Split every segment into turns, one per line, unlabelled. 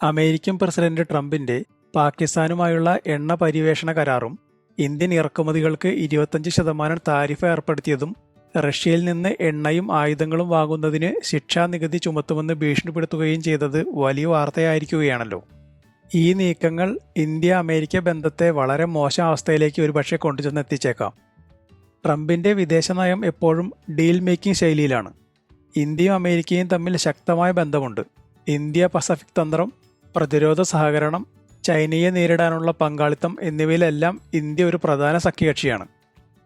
American president ട്രംപിന്റെ പാകിസ്ഥാനുമായുള്ള എണ്ണ പരിവേഷണ കരാറും ഇന്ത്യൻ ഇറക്കുമതികൾക്ക് 25% താരിഫ് ഏർപ്പെടുത്തിയതും റഷ്യയിൽ നിന്ന് എണ്ണയും ആയുധങ്ങളും വാങ്ങുന്നതിന് ശിക്ഷാ നികുതി ചുമത്തുമെന്ന് ഭീഷണിപ്പെടുത്തുകയും ചെയ്തത് വലിയ വാർത്തയായിരിക്കുകയാണല്ലോ. ഈ നീക്കങ്ങൾ ഇന്ത്യ അമേരിക്ക ബന്ധത്തെ വളരെ മോശം അവസ്ഥയിലേക്ക് ഒരുപക്ഷെ കൊണ്ടുചെന്നെത്തിച്ചേക്കാം. ട്രംപിന്റെ വിദേശ നയം എപ്പോഴും ഡീൽ മേക്കിംഗ് ശൈലിയിലാണ്. ഇന്ത്യയും അമേരിക്കയും തമ്മിൽ ശക്തമായ ബന്ധമുണ്ട്. ഇന്ത്യ പസഫിക് തന്ത്രം, പ്രതിരോധ സഹകരണം, ചൈനയെ നേരിടാനുള്ള പങ്കാളിത്തം എന്നിവയിലെല്ലാം ഇന്ത്യ ഒരു പ്രധാന സഖ്യകക്ഷിയാണ്.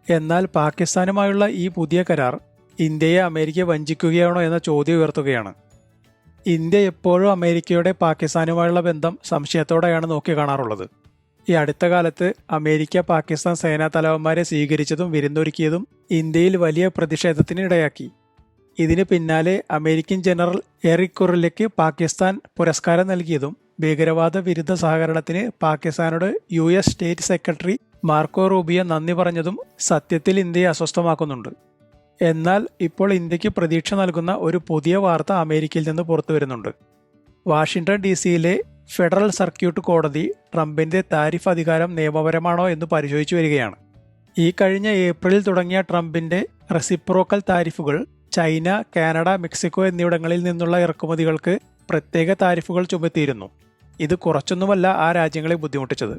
എന്നാൽ പാകിസ്ഥാനുമായുള്ള ഈ പുതിയ കരാർ ഇന്ത്യയെ അമേരിക്ക വഞ്ചിക്കുകയാണോ എന്ന ചോദ്യം ഉയർത്തുകയാണ്. ഇന്ത്യ എപ്പോഴും അമേരിക്കയുടെ പാകിസ്ഥാനുമായുള്ള ബന്ധം സംശയത്തോടെയാണ് നോക്കിക്കാണാറുള്ളത്. ഈ അടുത്ത കാലത്ത് അമേരിക്ക പാകിസ്ഥാൻ സേനാ തലവന്മാരെ സ്വീകരിച്ചതും വിരുന്നൊരുക്കിയതും ഇന്ത്യയിൽ വലിയ പ്രതിഷേധത്തിന് ഇടയാക്കി. ഇതിന് പിന്നാലെ അമേരിക്കൻ ജനറൽ എറിക് കുറിലേക്ക് പാകിസ്ഥാൻ പുരസ്കാരം നൽകിയതും ഭീകരവാദ വിരുദ്ധ സഹകരണത്തിന് പാകിസ്ഥാനോട് US state secretary Marco Rubio നന്ദി പറഞ്ഞതും സത്യത്തിൽ ഇന്ത്യയെ അസ്വസ്ഥമാക്കുന്നുണ്ട്. എന്നാൽ ഇപ്പോൾ ഇന്ത്യക്ക് പ്രതീക്ഷ നൽകുന്ന ഒരു പുതിയ വാർത്ത അമേരിക്കയിൽ നിന്ന് പുറത്തു വരുന്നുണ്ട്. വാഷിംഗ്ടൺ DC-യിലെ ഫെഡറൽ സർക്യൂട്ട് കോടതി ട്രംപിന്റെ താരിഫ് അധികാരം നിയമപരമാണോ എന്ന് പരിശോധിച്ചു വരികയാണ്. ഈ കഴിഞ്ഞ ഏപ്രിലിൽ തുടങ്ങിയ ട്രംപിന്റെ റെസിപ്രോക്കൽ താരിഫുകൾ ചൈന, കാനഡ, മെക്സിക്കോ എന്നിവിടങ്ങളിൽ നിന്നുള്ള ഇറക്കുമതികൾക്ക് പ്രത്യേക താരിഫുകൾ ചുമത്തിയിരുന്നു. ഇത് കുറച്ചൊന്നുമല്ല ആ രാജ്യങ്ങളെ ബുദ്ധിമുട്ടിച്ചത്.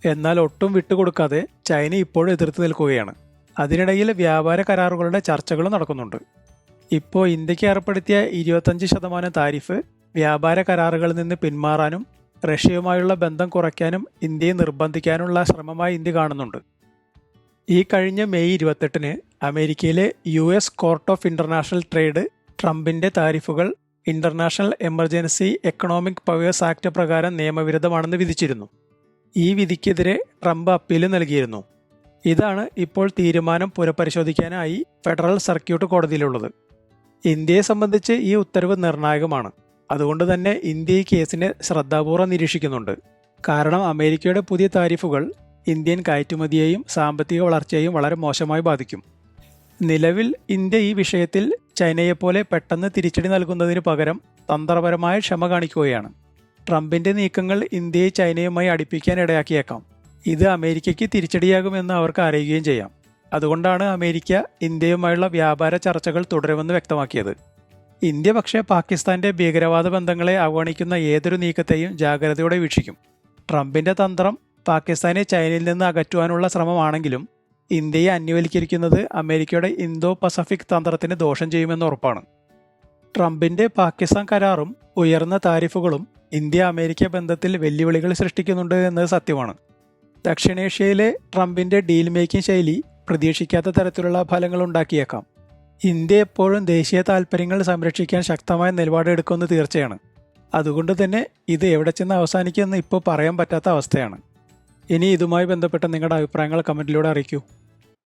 എന്നാൽ ഒട്ടും വിട്ടുകൊടുക്കാതെ ചൈന ഇപ്പോഴും എതിർത്ത് നിൽക്കുകയാണ്. അതിനിടയിൽ വ്യാപാര കരാറുകളുടെ ചർച്ചകളും നടക്കുന്നുണ്ട്. ഇപ്പോൾ ഇന്ത്യക്ക് ഏർപ്പെടുത്തിയ 25% താരിഫ് വ്യാപാര കരാറുകളിൽ നിന്ന് പിന്മാറാനും റഷ്യയുമായുള്ള ബന്ധം കുറയ്ക്കാനും ഇന്ത്യയെ നിർബന്ധിക്കാനുള്ള ശ്രമമായി ഇന്ത്യ കാണുന്നുണ്ട്. ഈ കഴിഞ്ഞ മെയ് 28-ന് അമേരിക്കയിലെ US court of international trade ട്രംപിന്റെ താരിഫുകൾ international emergency economic powers act പ്രകാരം നിയമവിരുദ്ധമാണെന്ന് വിധിച്ചിരുന്നു. ഈ വിധിക്കെതിരെ ട്രംപ് അപ്പീൽ നൽകിയിരുന്നു. ഇതാണ് ഇപ്പോൾ തീരുമാനം പുനഃപരിശോധിക്കാനായി ഫെഡറൽ സർക്യൂട്ട് കോടതിയിലുള്ളത്. ഇന്ത്യയെ സംബന്ധിച്ച് ഈ ഉത്തരവ് നിർണായകമാണ്. അതുകൊണ്ട് തന്നെ ഇന്ത്യ ഈ കേസിനെ ശ്രദ്ധാപൂർവ്വം നിരീക്ഷിക്കുന്നുണ്ട്. കാരണം അമേരിക്കയുടെ പുതിയ താരിഫുകൾ ഇന്ത്യൻ കയറ്റുമതിയെയും സാമ്പത്തിക വളർച്ചയെയും വളരെ മോശമായി ബാധിക്കും. നിലവിൽ ഇന്ത്യ ഈ വിഷയത്തിൽ ചൈനയെപ്പോലെ പെട്ടെന്ന് തിരിച്ചടി നൽകുന്നതിന് പകരം തന്ത്രപരമായ ക്ഷമ കാണിക്കുകയാണ്. ട്രംപിന്റെ നീക്കങ്ങൾ ഇന്ത്യയെ ചൈനയുമായി അടുപ്പിക്കാൻ ഇടയാക്കിയേക്കാം. ഇത് അമേരിക്കയ്ക്ക് തിരിച്ചടിയാകുമെന്ന് അവർക്ക് അറിയുകയും ചെയ്യാം. അതുകൊണ്ടാണ് അമേരിക്ക ഇന്ത്യയുമായുള്ള വ്യാപാര ചർച്ചകൾ തുടരുമെന്ന് വ്യക്തമാക്കിയത്. ഇന്ത്യ പക്ഷേ പാകിസ്ഥാന്റെ ഭീകരവാദ ബന്ധങ്ങളെ അവഗണിക്കുന്ന ഏതൊരു നീക്കത്തെയും ജാഗ്രതയോടെ വീക്ഷിക്കും. ട്രംപിന്റെ തന്ത്രം പാകിസ്ഥാനെ ചൈനയിൽ നിന്ന് അകറ്റുവാനുള്ള ശ്രമമാണെങ്കിലും ഇന്ത്യയെ അന്യവൽക്കരിക്കുന്നത് അമേരിക്കയുടെ ഇന്തോ പസഫിക് തന്ത്രത്തിന് ദോഷം ചെയ്യുമെന്ന് ഉറപ്പാണ്. ട്രംപിന്റെ പാകിസ്ഥാൻ കരാറും ഉയർന്ന താരിഫുകളും ഇന്ത്യ അമേരിക്ക ബന്ധത്തിൽ വെല്ലുവിളികൾ സൃഷ്ടിക്കുന്നുണ്ട് എന്നത് സത്യമാണ്. ദക്ഷിണേഷ്യയിലെ ട്രംപിന്റെ ഡീൽ മേക്കിംഗ് ശൈലി പ്രതീക്ഷിക്കാത്ത തരത്തിലുള്ള ഫലങ്ങൾ ഉണ്ടാക്കിയേക്കാം. ഇന്ത്യ എപ്പോഴും ദേശീയ താൽപ്പര്യങ്ങൾ സംരക്ഷിക്കാൻ ശക്തമായ നിലപാടെടുക്കുമെന്ന് തീർച്ചയാണ്. അതുകൊണ്ട് തന്നെ ഇത് എവിടെ ചെന്ന് അവസാനിക്കുമെന്ന് ഇപ്പോൾ പറയാൻ പറ്റാത്ത അവസ്ഥയാണ്. ഇനി ഇതുമായി ബന്ധപ്പെട്ട നിങ്ങളുടെ അഭിപ്രായങ്ങൾ കമൻറ്റിലൂടെ അറിയിക്കൂ.